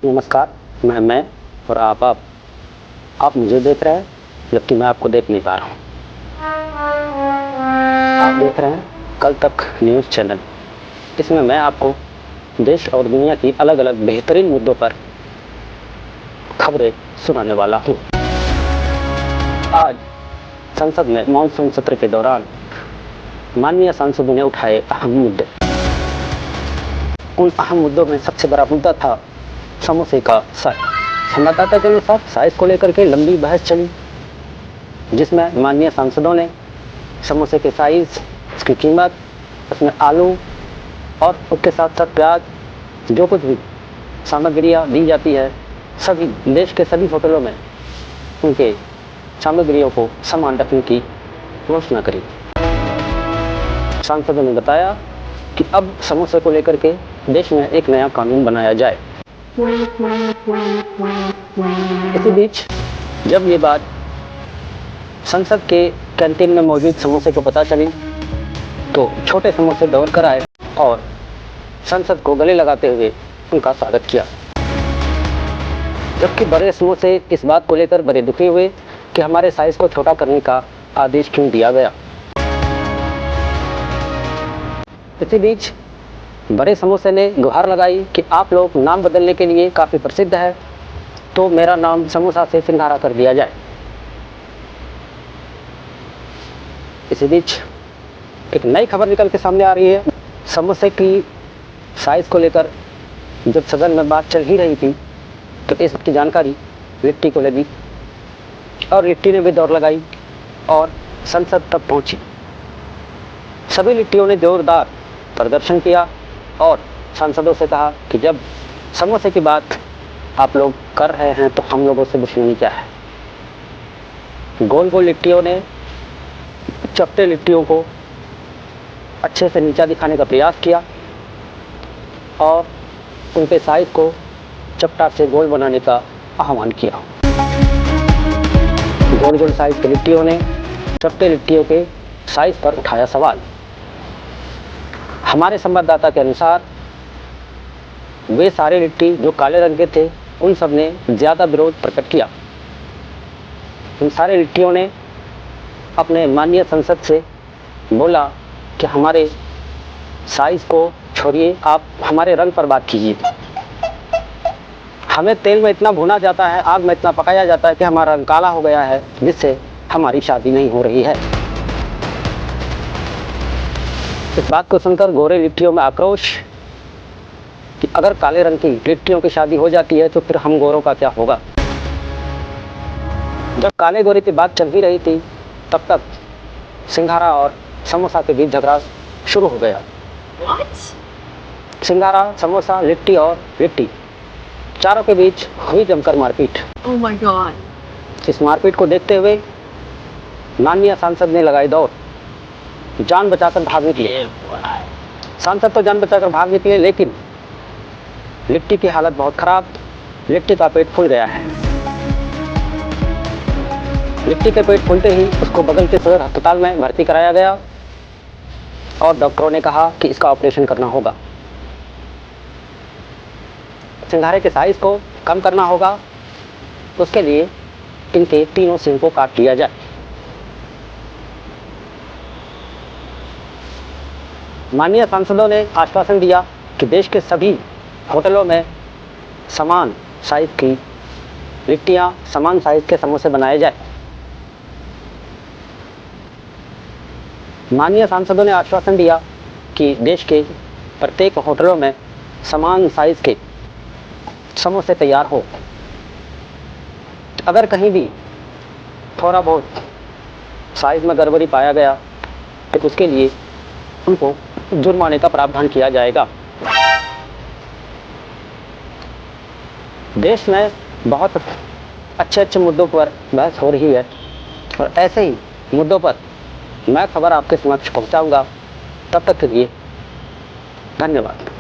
नमस्कार, मैं और आप मुझे देख रहे हैं, जबकि मैं आपको देख नहीं पा रहा हूँ। आप देख रहे हैं कल तक न्यूज़ चैनल। इसमें मैं आपको देश और दुनिया की अलग-अलग बेहतरीन मुद्दों पर खबरें सुनाने वाला हूँ। आज संसद में मॉनसून सत्र के दौरान माननीय सांसदों ने उठाए अहम मुद्दे। उन अहम मुद्दों में सबसे बड़ा मुद्दा था समोसे का साइज। संवाददाता के अनुसार साइज को लेकर के लंबी बहस चली, जिसमें माननीय सांसदों ने समोसे के साइज, उसकी कीमत, उसमें आलू और उसके साथ साथ प्याज, जो कुछ भी सामग्रियाँ दी जाती है, सभी देश के सभी होटलों में उनके सामग्रियों को समान रखने की घोषणा करी। सांसदों ने बताया कि अब समोसे को लेकर के देश में एक नया कानून बनाया जाए। इसी बीच जब ये बात संसद के कैंटीन में मौजूद समोसे को पता चली, तो छोटे समोसे दौड़ कर आए और संसद को गले लगाते हुए उनका स्वागत किया। जबकि बड़े समोसे इस बात को लेकर बड़े दुखी हुए कि हमारे साइज को छोटा करने का आदेश क्यों दिया गया। इसी बीच बड़े समोसे ने गुहार लगाई कि आप लोग नाम बदलने के लिए काफ़ी प्रसिद्ध है, तो मेरा नाम समोसा से सिंघाड़ा कर दिया जाए। इसी बीच एक नई खबर निकल के सामने आ रही है। समोसे की साइज़ को लेकर जब सदन में बात चल ही रही थी, तो इस की जानकारी लिट्टी को लगी और लिट्टी ने भी दौड़ लगाई और संसद तक पहुंची। सभी लिट्टियों ने जोरदार प्रदर्शन किया और सांसदों से कहा कि जब समोसे की बात आप लोग कर रहे हैं तो हम लोगों से दुश्मनी क्या है। गोल गोल लिट्टियों ने चपटे लिट्टियों को अच्छे से नीचा दिखाने का प्रयास किया और उनके साइज को चपटा से गोल बनाने का आह्वान किया। गोल गोल साइज के लिट्टियों ने चपटे लिट्टियों के साइज पर उठाया सवाल। हमारे संवाददाता के अनुसार वे सारे लिट्टी जो काले रंग के थे, उन सब ने ज़्यादा विरोध प्रकट किया। उन सारे लिट्टियों ने अपने माननीय संसद से बोला कि हमारे साइज को छोड़िए, आप हमारे रंग पर बात कीजिए। हमें तेल में इतना भुना जाता है, आग में इतना पकाया जाता है कि हमारा रंग काला हो गया है, जिससे हमारी शादी नहीं हो रही है। इस बात को सुनकर गोरे लिट्टियों में आक्रोश कि अगर काले रंग की लिट्टियों की शादी हो जाती है तो फिर हम गोरों का क्या होगा। जब काले गोरे की बात चल ही रही थी, तब तक सिंघाड़ा और समोसा के बीच झगड़ा शुरू हो गया। सिंघाड़ा, समोसा, लिट्टी और लिट्टी, चारों के बीच हुई जमकर मारपीट। Oh my God! इस मारपीट को देखते हुए माननीय सांसद ने लगाई दौड़, जान बचाकर भाग निकले। सांसद तो जान बचाकर भाग निकले, लेकिन लिट्टी की हालत बहुत खराब। लिट्टी का पेट फूल गया है। लिट्टी के पेट फूलते ही उसको बगल के सदर अस्पताल में भर्ती कराया गया और डॉक्टरों ने कहा कि इसका ऑपरेशन करना होगा। सिंघाड़े के साइज को कम करना होगा, उसके लिए इनके तीनों सिंग को काट लिया जाए। माननीय सांसदों ने आश्वासन दिया कि देश के सभी होटलों में समान साइज की लिट्टियां, समान साइज के समोसे बनाए जाए। माननीय सांसदों ने आश्वासन दिया कि देश के प्रत्येक होटलों में समान साइज के समोसे तैयार हो। अगर कहीं भी थोड़ा बहुत साइज में गड़बड़ी पाया गया तो उसके लिए उनको जुर्माने का प्रावधान किया जाएगा। देश में बहुत अच्छे मुद्दों पर बहस हो रही है और ऐसे ही मुद्दों पर मैं खबर आपके समक्ष पहुंचाऊंगा। तब तक के लिए धन्यवाद।